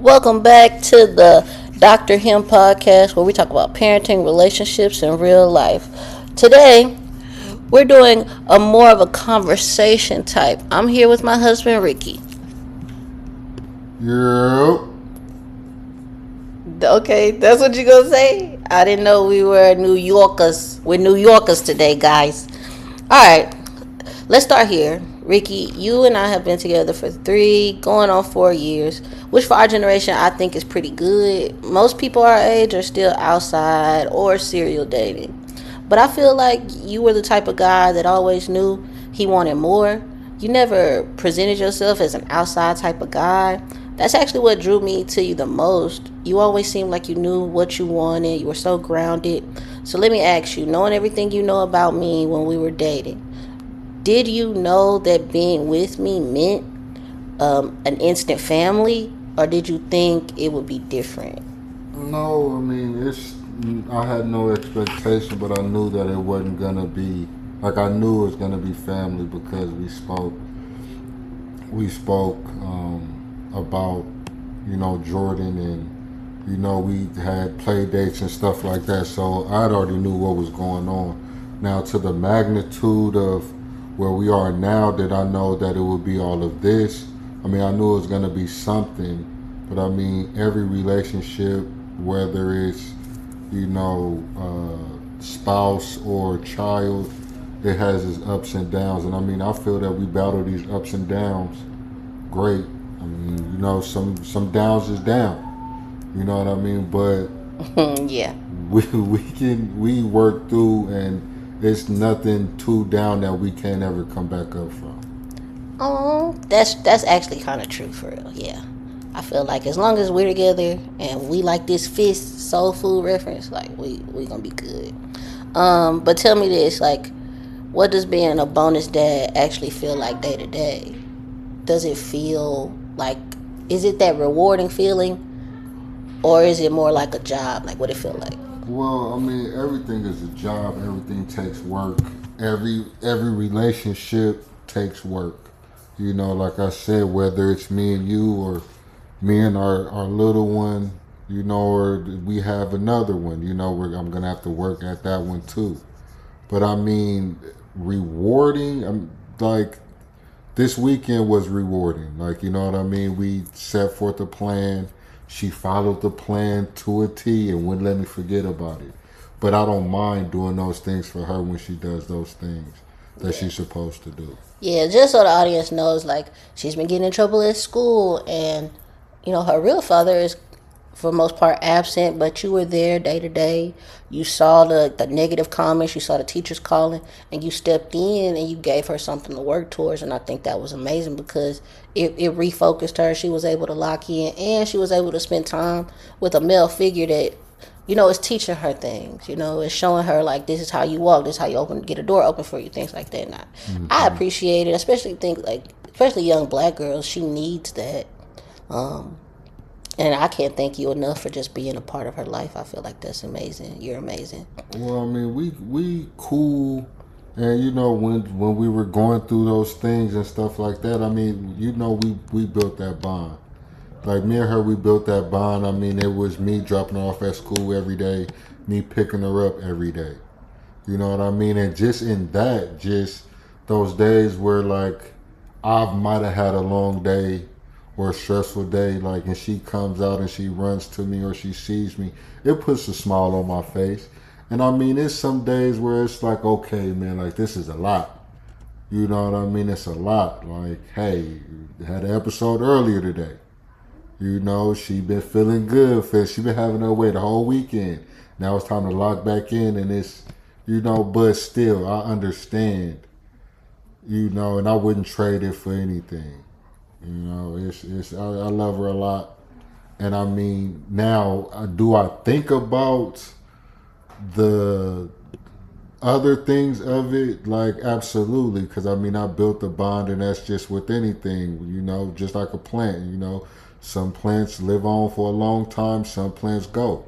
Welcome back to the Dr. Him podcast where we talk about parenting, relationships, and real life. Today, we're doing a more of a conversation type. I'm here with my husband, Ricky. Yep. Okay, that's what you gonna say? I didn't know we were New Yorkers. We're New Yorkers today, guys. All right, let's start here. Ricky, you and I have been together for 4 years, which for our generation I think is pretty good. Most people our age are still outside or serial dating. But I feel like you were the type of guy that always knew he wanted more. You never presented yourself as an outside type of guy. That's actually what drew me to you the most. You always seemed like you knew what you wanted. You were so grounded. So let me ask you, knowing everything you know about me when we were dating, did you know that being with me meant an instant family, or did you think it would be different? No, I mean I had no expectation, but I knew that it wasn't gonna be like I knew it was gonna be family because we spoke about Jordan, and we had play dates and stuff like that. So I already knew what was going on. Now to the magnitude of where we are now, did I know that it would be all of this? I mean, I knew it was going to be something, but I mean, every relationship, whether it's, spouse or child, it has its ups and downs. And I mean, I feel that we battle these ups and downs great. I mean, some downs is down. You know what I mean? But Yeah. we work through, and it's nothing too down that we can't ever come back up from. Oh, that's actually kind of true for real. Yeah, I feel like as long as we're together and we like this fist soul food reference, like we gonna be good. But tell me this, like, what does being a bonus dad actually feel like day to day? Does it feel like, is it that rewarding feeling, or is it more like a job? Like, what it feel like? Well, I mean, everything is a job. Everything takes work. Every relationship takes work. Like I said, whether it's me and you, or me and our little one, or we have another one, I'm gonna have to work at that one too. But I mean, rewarding. I'm like, this weekend was rewarding. Like, you know what I mean? We set forth a plan. She followed the plan to a T and wouldn't let me forget about it. But I don't mind doing those things for her when she does those things that she's supposed to do. Yeah, just so the audience knows, like, she's been getting in trouble at school, and her real father is for the most part absent, but you were there day to day. You saw the negative comments, you saw the teachers calling, and you stepped in and you gave her something to work towards. And I think that was amazing because it refocused her. She was able to lock in, and she was able to spend time with a male figure that it's teaching her things. It's showing her, like, this is how you walk, this is how you get a door open for you, things like that. And I appreciate it, especially young black girls. She needs that. And I can't thank you enough for just being a part of her life. I feel like that's amazing. You're amazing. Well, I mean, we cool, and when we were going through those things and stuff like that. I mean, we built that bond. Like, me and her, we built that bond. I mean, it was me dropping her off at school every day, me picking her up every day. You know what I mean? And just in that, just those days where, like, I might have had a long day or a stressful day, like, and she comes out and she runs to me or she sees me, it puts a smile on my face. And I mean, it's some days where it's like, okay, man, like, this is a lot. You know what I mean? It's a lot. Like, hey, had an episode earlier today. She been feeling good. She been having her way the whole weekend. Now it's time to lock back in, and it's, but still, I understand, and I wouldn't trade it for anything. I love her a lot. And I mean, now, do I think about the other things of it? Like, absolutely. Because I mean, I built a bond, and that's just with anything, just like a plant. Some plants live on for a long time, some plants go.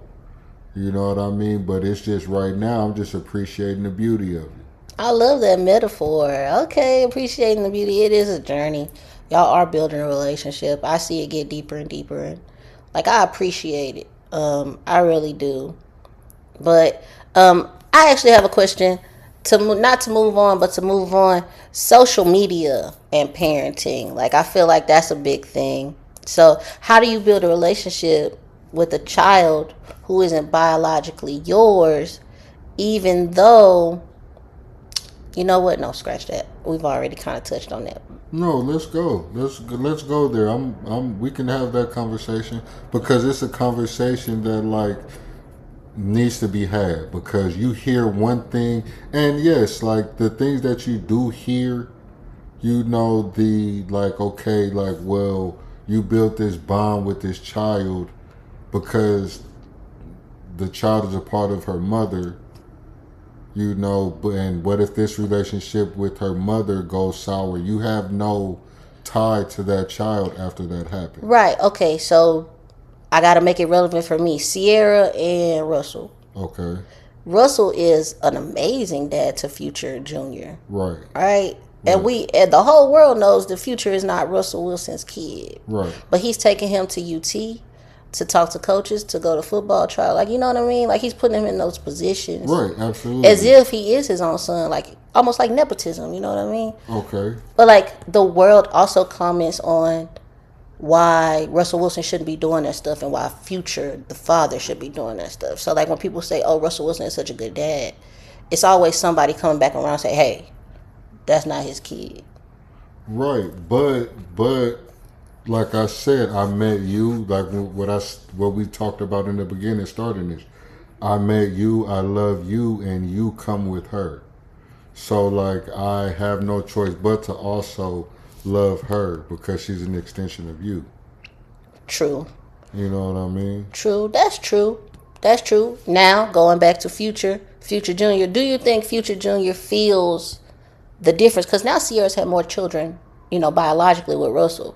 You know what I mean? But it's just right now, I'm just appreciating the beauty of it. I love that metaphor. Okay, appreciating the beauty. It is a journey. Y'all are building a relationship. I see it get deeper and deeper. Like, I appreciate it. I really do. But I actually have a question not to move on, but to move on. Social media and parenting. Like, I feel like that's a big thing. So, how do you build a relationship with a child who isn't biologically yours, even though, you know what? No, scratch that. We've already kind of touched on that. No, let's go. Let's go there. We can have that conversation because it's a conversation that like needs to be had because you hear one thing and yes, like the things that you do hear, you know, the like okay, like well, you built this bond with this child because the child is a part of her mother, you know, and what if this relationship with her mother goes sour? You have no tie to that child after that happens. Right. Okay. So I got to make it relevant for me. Sierra and Russell. Okay. Russell is an amazing dad to Future Jr. Right. Right? And the whole world knows the Future is not Russell Wilson's kid. Right. But he's taking him to UT to talk to coaches, to go to football trial. Like, you know what I mean? Like, he's putting him in those positions. Right, absolutely. As if he is his own son. Like, almost like nepotism, you know what I mean? Okay. But, like, the world also comments on why Russell Wilson shouldn't be doing that stuff and why Future, the father, should be doing that stuff. So, like, when people say, oh, Russell Wilson is such a good dad, it's always somebody coming back around and say, hey, that's not his kid. Right, but like I said, I met you, like what we talked about in the beginning, starting this. I met you, I love you, and you come with her. So, like, I have no choice but to also love her because she's an extension of you. True. You know what I mean? True. That's true. That's true. Now, going back to Future Jr., do you think Future Jr. feels the difference? Because now Sierra's had more children, you know, biologically with Russell.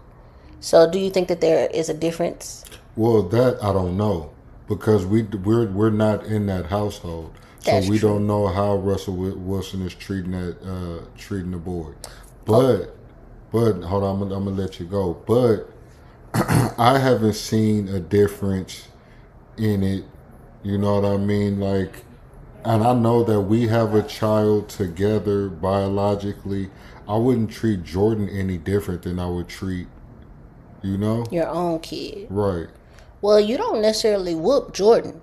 So do you think that there is a difference? Well, that I don't know because we're not in that household, so That's we true. don't know how Russell Wilson is treating the boy. But hold on, I'm gonna let you go. But I haven't seen a difference in it. You know what I mean? Like, and I know that we have a child together biologically. I wouldn't treat Jordan any different than I would treat, you know? Your own kid. Right. Well, you don't necessarily whoop Jordan.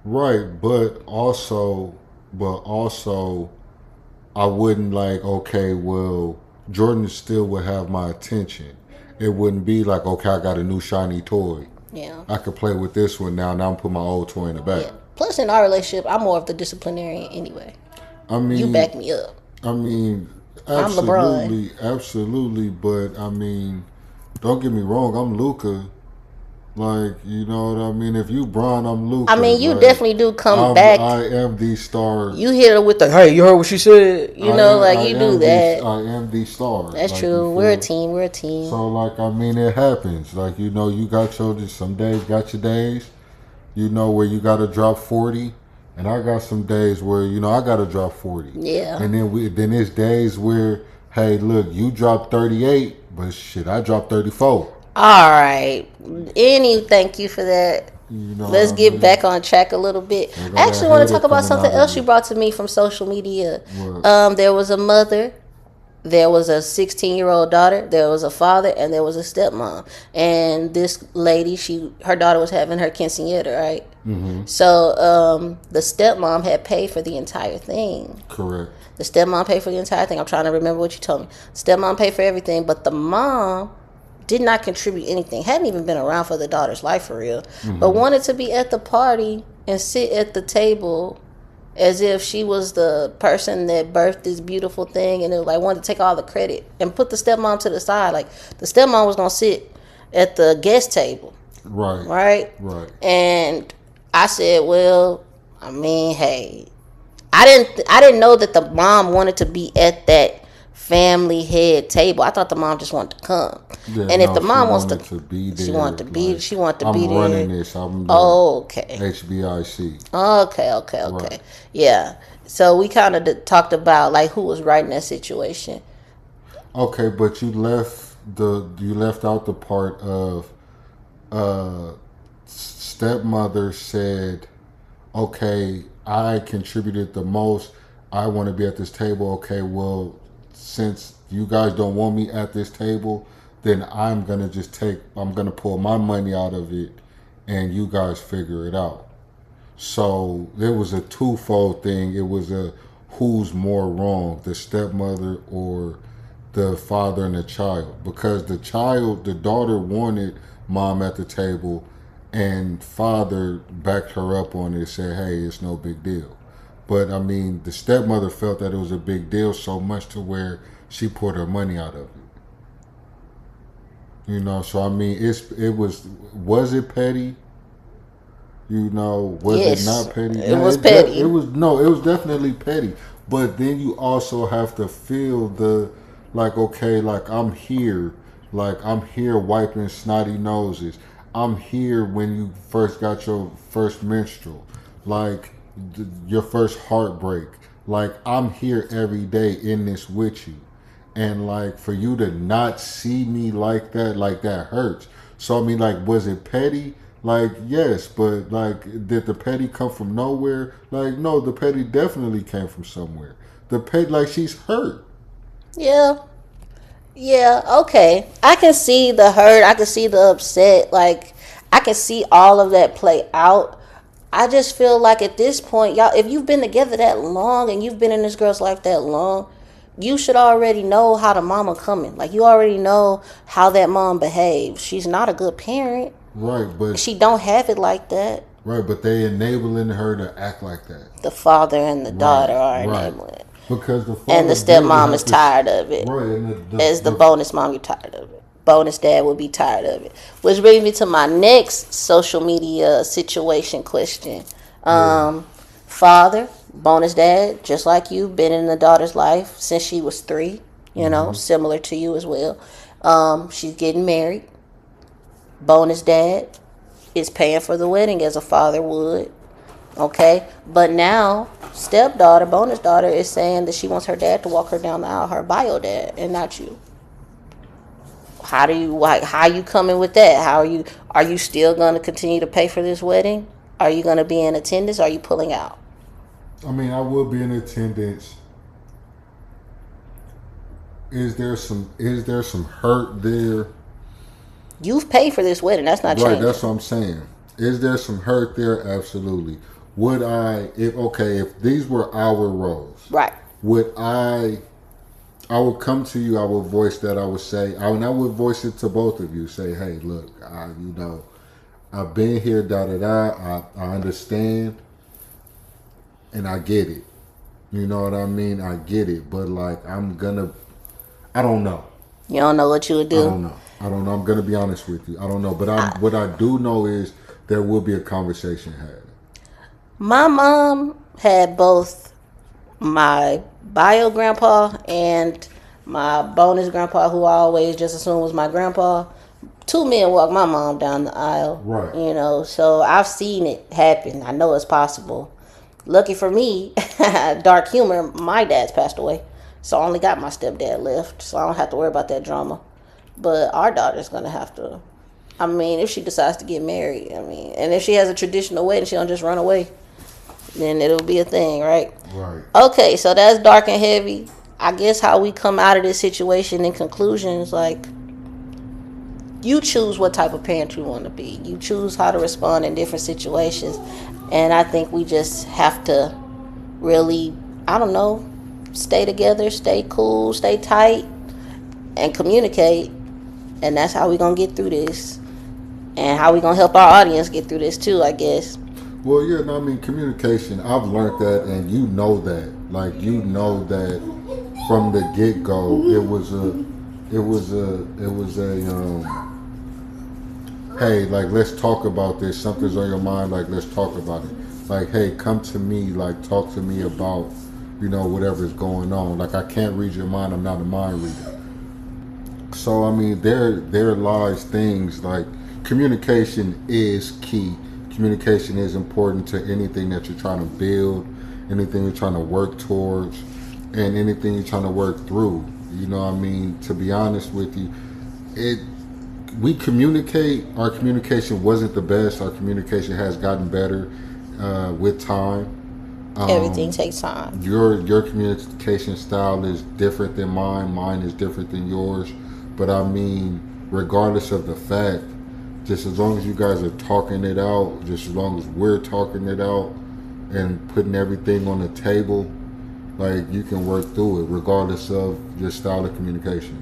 Right, but also I wouldn't like, okay, well, Jordan still would have my attention. It wouldn't be like, okay, I got a new shiny toy. Yeah. I could play with this one now. Now I'm put my old toy in the back. Yeah. Plus, in our relationship, I'm more of the disciplinarian anyway. I mean, You back me up. I mean, I'm LeBron. absolutely. But I mean, don't get me wrong. I'm Luka. Like, you know what I mean? If you Bron, I'm Luka. I mean, you like, definitely do come back. I am the star. You hit her with the, hey, you heard what she said? You know, like, you do that. I am the star. That's like, true. We're a team. We're a team. So, like, I mean, it happens. Like, you know, you got some days, got your days, you know, where you got to drop 40. And I got some days where, you know, I got to drop 40. Yeah. And then it's days where, hey, look, you dropped 38, but shit, I dropped 34. All right. Thank you for that. You know Let's what I get mean? back on track a little bit. I actually want to talk about something else you brought to me from social media. What? There was a mother, there was a 16-year-old daughter, there was a father, and there was a stepmom. And this lady, her daughter was having her quinceañera, right? Mm-hmm. So the stepmom had paid for the entire thing. Correct. The stepmom paid for the entire thing. I'm trying to remember what you told me. Stepmom paid for everything, but the mom did not contribute anything. Hadn't even been around for the daughter's life for real. Mm-hmm. But wanted to be at the party and sit at the table as if she was the person that birthed this beautiful thing, and it like wanted to take all the credit and put the stepmom to the side. Like, the stepmom was gonna sit at the guest table. Right. And I said, well, I mean, hey, I didn't know that the mom wanted to be at that family head table. I thought the mom just wanted to come. Yeah, and if the mom wants to be there, she wanted to be like, she wanted to I'm be there. running this. I'm okay. HBIC. Okay. Right. Yeah. So we kind of talked about like who was right in that situation. Okay, but you left out the part of stepmother said, okay, I contributed the most. I want to be at this table. Okay, well, since you guys don't want me at this table, then I'm going to pull my money out of it and you guys figure it out. So there was a twofold thing. It was a who's more wrong, the stepmother or the father and the child. Because the daughter wanted mom at the table, and father backed her up on it and said, hey, it's no big deal. But I mean, the stepmother felt that it was a big deal so much to where she poured her money out of it. You know, so I mean, was it petty? You know, was Yes, it not petty? it was petty. It was definitely petty. But then you also have to feel okay, like I'm here wiping snotty noses. I'm here when you first got your first menstrual, like your first heartbreak. Like I'm here every day in this with you, and like for you to not see me like that hurts. So I mean, like, was it petty? Like, yes, but like, did the petty come from nowhere? Like, no, the petty definitely came from somewhere. The petty, like, she's hurt. Yeah. Yeah, okay. I can see the hurt. I can see the upset. Like, I can see all of that play out. I just feel like at this point, y'all, if you've been together that long and you've been in this girl's life that long, you should already know how the mama coming. Like, you already know how that mom behaves. She's not a good parent. Right, but She don't have it like that. right, but they enabling her to act like that. The father and the daughter are Right. enabling. Because the father And the really stepmom has is to- tired of it. Right, and As the bonus mom, you're tired of it. Bonus dad will be tired of it. Which brings me to my next social media situation question. Father, bonus dad, just like you, been in the daughter's life since she was 3. You know, similar to you as well. She's getting married. Bonus dad is paying for the wedding as a father would. Okay, but now stepdaughter, bonus daughter, is saying that she wants her dad to walk her down the aisle, her bio dad, and not you. How you coming with that? Are you still going to continue to pay for this wedding? Are you going to be in attendance? Are you pulling out? I mean, I will be in attendance. Is there some hurt there? You've paid for this wedding. That's not Right, changing. that's what I'm saying. Is there some hurt there? Absolutely. Would if these were our roles, Right. I would come to you, I would voice that, I would voice it to both of you, say, hey, look, I've been here, I understand, and I get it. You know what I mean? I get it, but like, I don't know. You don't know what you would I do. don't know. I'm gonna be honest with you. I don't know, but what I do know is there will be a conversation had. My mom had both my bio grandpa and my bonus grandpa, who I always just assumed was my grandpa. 2 men walked my mom down the aisle. Right. You know, so I've seen it happen. I know it's possible. Lucky for me, dark humor, my dad's passed away. So I only got my stepdad left. So I don't have to worry about that drama. But our daughter's going to have to. I mean, if she decides to get married, and if she has a traditional wedding, she don't just run away, then it'll be a thing, right? Right. Okay, so that's dark and heavy. I guess how we come out of this situation in conclusion is like, you choose what type of parent you want to be. You choose how to respond in different situations. And I think we just have to really, stay together, stay cool, stay tight, and communicate. And that's how we're going to get through this. And how we're going to help our audience get through this too, I guess. Well, yeah, no, I mean, communication, I've learned that, and you know that. Like, you know that from the get-go, hey, like, let's talk about this. Something's on your mind, like, let's talk about it. Like, hey, come to me, like, talk to me about, whatever's going on. Like, I can't read your mind, I'm not a mind reader. So, I mean, there lies things like communication is key. Communication is important to anything that you're trying to build, anything you're trying to work towards, and anything you're trying to work through. You know what I mean? To be honest with you, we communicate. Our communication wasn't the best. Our communication has gotten better with time. Everything takes time. Your communication style is different than mine. Mine is different than yours. But I mean, regardless of the fact, just as long as you guys are talking it out, just as long as we're talking it out and putting everything on the table, like you can work through it, regardless of your style of communication.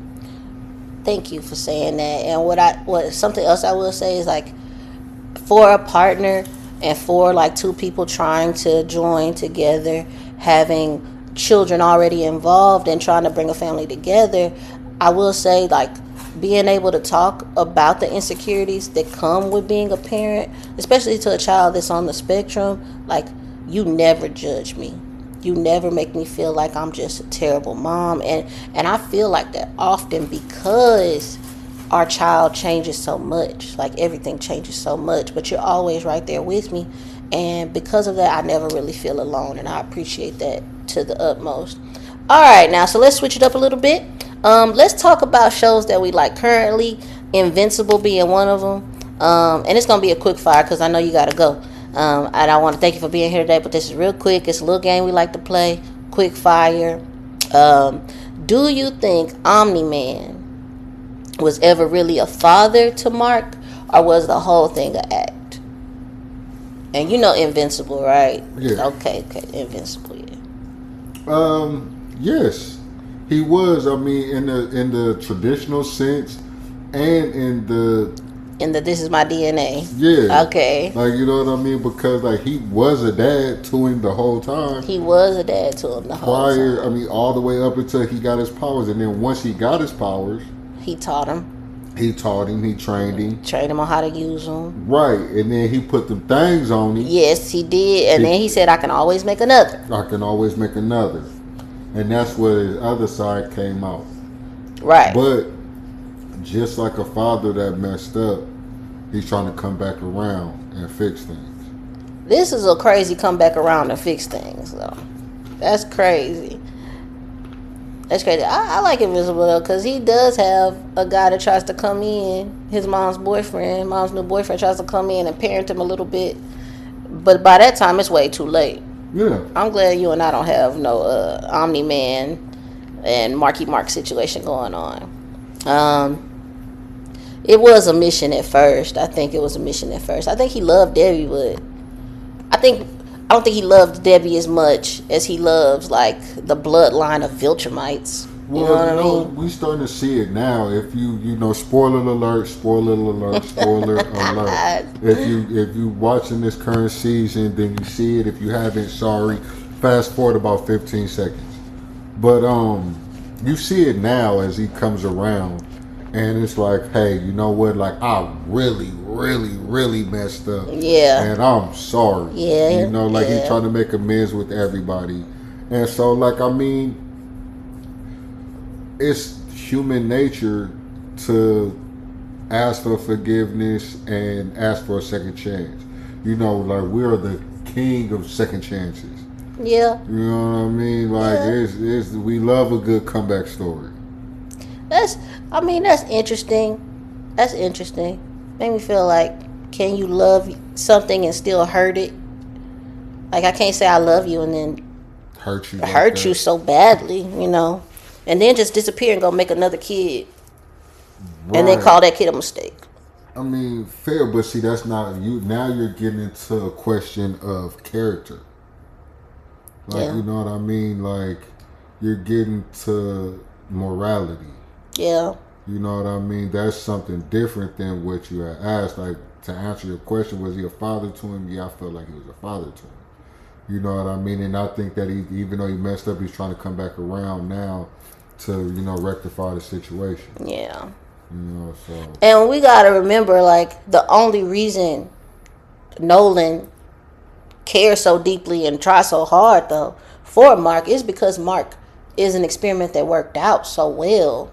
Thank you for saying that. And what something else I will say is like, for a partner and for like two people trying to join together, having children already involved and trying to bring a family together, I will say like being able to talk about the insecurities that come with being a parent, especially to a child that's on the spectrum, like you never judge me. You never make me feel like I'm just a terrible mom. And I feel like that often because our child changes so much. Like everything changes so much, but you're always right there with me. And because of that, I never really feel alone, and I appreciate that to the utmost. All right, now, so let's switch it up a little bit. Let's talk about shows that we like currently, Invincible being one of them. And it's going to be a quick fire because I know you got to go. And I want to thank you for being here today, but this is real quick. It's a little game we like to play, quick fire. Do you think Omni-Man was ever really a father to Mark, or was the whole thing an act? And you know Invincible, right? Yeah. Okay, Invincible, yeah. Yes, he was. I mean, in the traditional sense, and in the this is my DNA. Yeah. Okay. Like, you know what I mean? Because like he was a dad to him the whole time. He was a dad to him the whole time. I mean, all the way up until he got his powers, and then once he got his powers, he taught him. He taught him. He trained him. Trained him on how to use them. Right, and then he put them things on him. Yes, he did, and then he said, "I can always make another." I can always make another, and that's where his other side came out. Right. But just like a father that messed up, he's trying to come back around and fix things. This is a crazy come back around and fix things, though. That's crazy. That's crazy. I like Invincible, though, because he does have a guy that tries to come in. His mom's new boyfriend tries to come in and parent him a little bit. But by that time, it's way too late. Yeah. I'm glad you and I don't have no Omni-Man and Marky Mark situation going on. It was a mission at first. I think it was a mission at first. I think he loved Debbie, but I don't think he loved Debbie as much as he loves like the bloodline of Viltrumites. You know what I mean? We starting to see it now. If you spoiler alert. If you watching this current season, then you see it. If you haven't, sorry. Fast forward about 15 seconds. But you see it now as he comes around. And it's like, hey, you know what? Like, I really, really, really messed up. Yeah. And I'm sorry. Yeah. You know, like he's trying to make amends with everybody. And so, like, I mean, it's human nature to ask for forgiveness and ask for a second chance. You know, like, we're the king of second chances. Yeah. You know what I mean? Like, it's we love a good comeback story. That's interesting. That's interesting. Made me feel like, can you love something and still hurt it? Like, I can't say I love you and then hurt you so badly, you know, and then just disappear and go make another kid, right, and then call that kid a mistake. I mean, fair, but see, that's not you. Now you're getting into a question of character. Like, you know what I mean? Like, you're getting to morality. Yeah. You know what I mean? That's something different than what you had asked. Like, to answer your question, was he a father to him? Yeah, I felt like he was a father to him. You know what I mean? And I think that even though he messed up, he's trying to come back around now to, rectify the situation. Yeah. So. And we got to remember, like, the only reason Nolan cares so deeply and tries so hard, though, for Mark is because Mark is an experiment that worked out so well.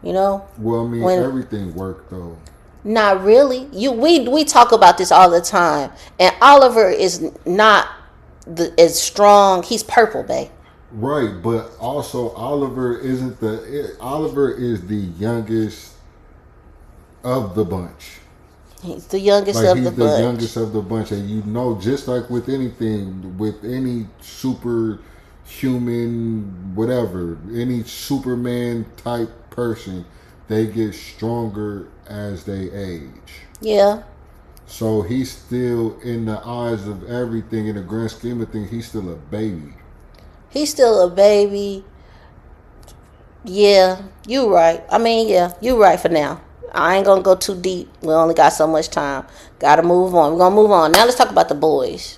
Well, I mean, everything worked, though. Not really. We talk about this all the time, and Oliver is not as strong. He's purple, babe. Right, but also Oliver is the youngest of the bunch. He's the youngest Like of he's the the bunch. youngest of the bunch, and you know, just like with anything, with any superhuman, whatever, any Superman type person, they get stronger as they age. Yeah. So he's still, in the eyes of everything, in the grand scheme of things, he's still a baby. He's still a baby. Yeah, you right. I mean, yeah, you right for now. I ain't gonna go too deep. We only got so much time. Gotta move on. We're gonna move on. Now let's talk about the boys.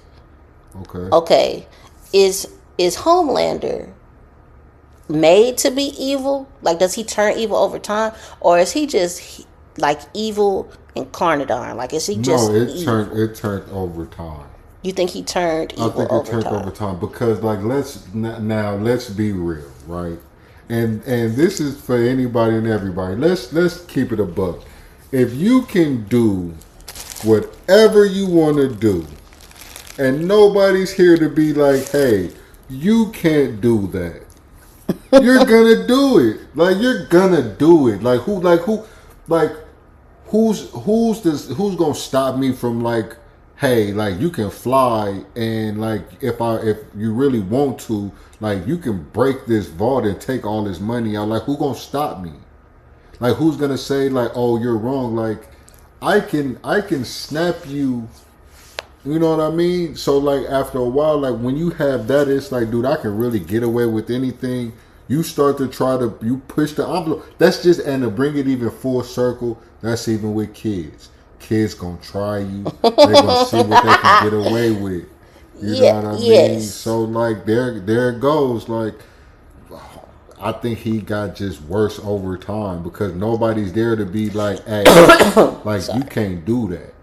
Okay. Okay. Is Homelander made to be evil? Like, does he turn evil over time? Or is he just like evil incarnadine? Like, is he just No, evil? it turned over time. You think he turned I evil think it over turned time? over time because, like, let's be real, right? And this is for anybody and everybody. Let's keep it a buck. If you can do whatever you want to do, and nobody's here to be like, hey, you can't do that. You're gonna do it. Like, you're gonna do it. Who's gonna stop me from, like, hey, like, you can fly, and, like, if you really want to, like, you can break this vault and take all this money out. Like, who gonna stop me? Like, who's gonna say, like, oh, you're wrong? Like, I can snap you. You know what I mean? So, like, after a while, like, when you have that, it's like, dude, I can really get away with anything. You start to you push the envelope. That's just, and to bring it even full circle, that's even with kids. Kids gonna try you. They gonna see what they can get away with. You know what I mean? Yes. So, like, there it goes. Like, I think he got just worse over time because nobody's there to be like, hey, like, you can't do that.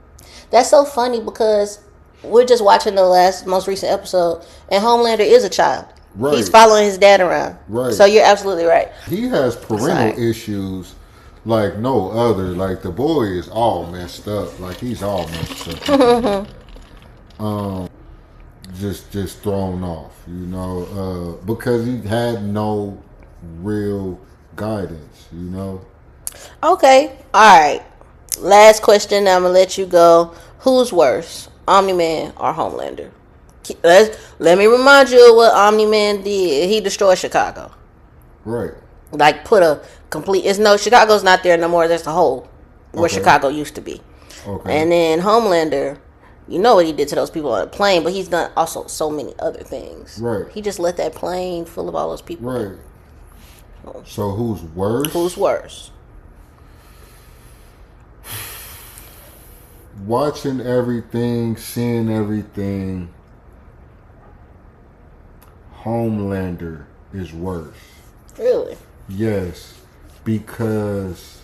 That's so funny because we're just watching the most recent episode, and Homelander is a child. Right. He's following his dad around. Right. So you're absolutely right. He has parental issues like no other. Like, the boy is all messed up. Like, he's all messed up. Just thrown off, you know, because he had no real guidance, you know. Okay. All right. Last question. I'm gonna let you go. Who's worse, Omni-Man or Homelander? Let me remind you of what Omni-Man did. He destroyed Chicago. Right. Like, put a complete. Chicago's not there no more. There's a hole where Chicago used to be. Okay. And then Homelander, you know what he did to those people on the plane, but he's done also so many other things. Right. He just let that plane full of all those people. Right. So who's worse? Who's worse? Watching everything, seeing everything, Homelander is worse. Really? Yes, because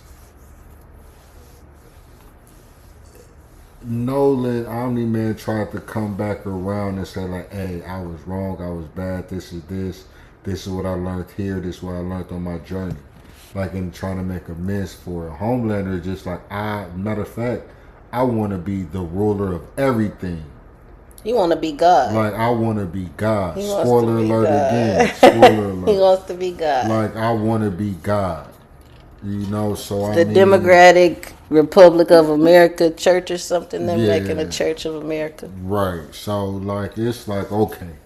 Nolan, Omni-Man, tried to come back around and say, like, hey, I was wrong, I was bad, this is what I learned here, this is what I learned on my journey. Like, in trying to make amends for it. Homelander is just like, matter of fact, I want to be the ruler of everything. You want to be God. Like, I want to be God. He wants Spoiler to be alert God. again. Spoiler alert. He wants to be God. Like, I want to be God. You know, so The Democratic Republic of America Church or something. They're Yeah. making a Church of America. Right. So, like, it's like, okay.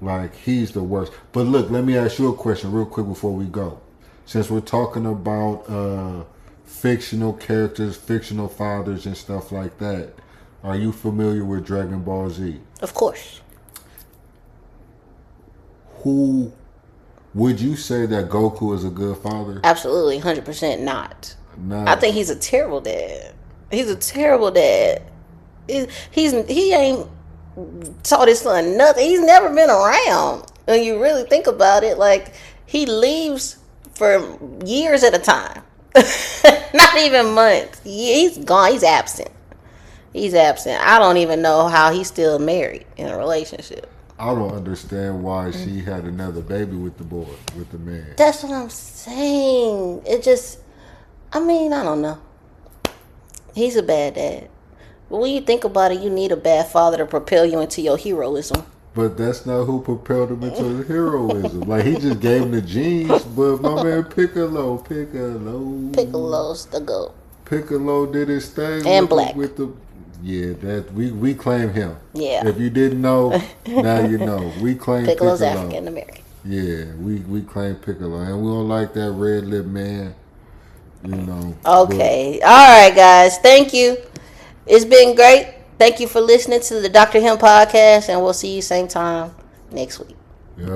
Like, he's the worst. But look, let me ask you a question real quick before we go. Since we're talking about fictional characters, fictional fathers, and stuff like that, are you familiar with Dragon Ball Z? Of course. Who would you say that Goku is a good father? Absolutely, 100% not. No. I think he's a terrible dad. He's a terrible dad. He ain't taught his son nothing. He's never been around. When you really think about it, like, he leaves for years at a time. Not even months. He's gone. He's absent. I don't even know how he's still married in a relationship. I don't understand why she had another baby with the boy, with the man. That's what I'm saying. It just, I don't know. He's a bad dad. But when you think about it, you need a bad father to propel you into your heroism. But that's not who propelled him into his heroism. Like, he just gave him the genes, but my man Piccolo's the GOAT. Piccolo did his thing. And with Black. With the yeah, that we claim him. Yeah. If you didn't know, now you know. We claim Piccolo's Piccolo. African American. Yeah, we claim Piccolo, and we don't like that red lip man. You know. Okay. All right, guys. Thank you. It's been great. Thank you for listening to the Dr. Him podcast, and we'll see you same time next week. Yeah.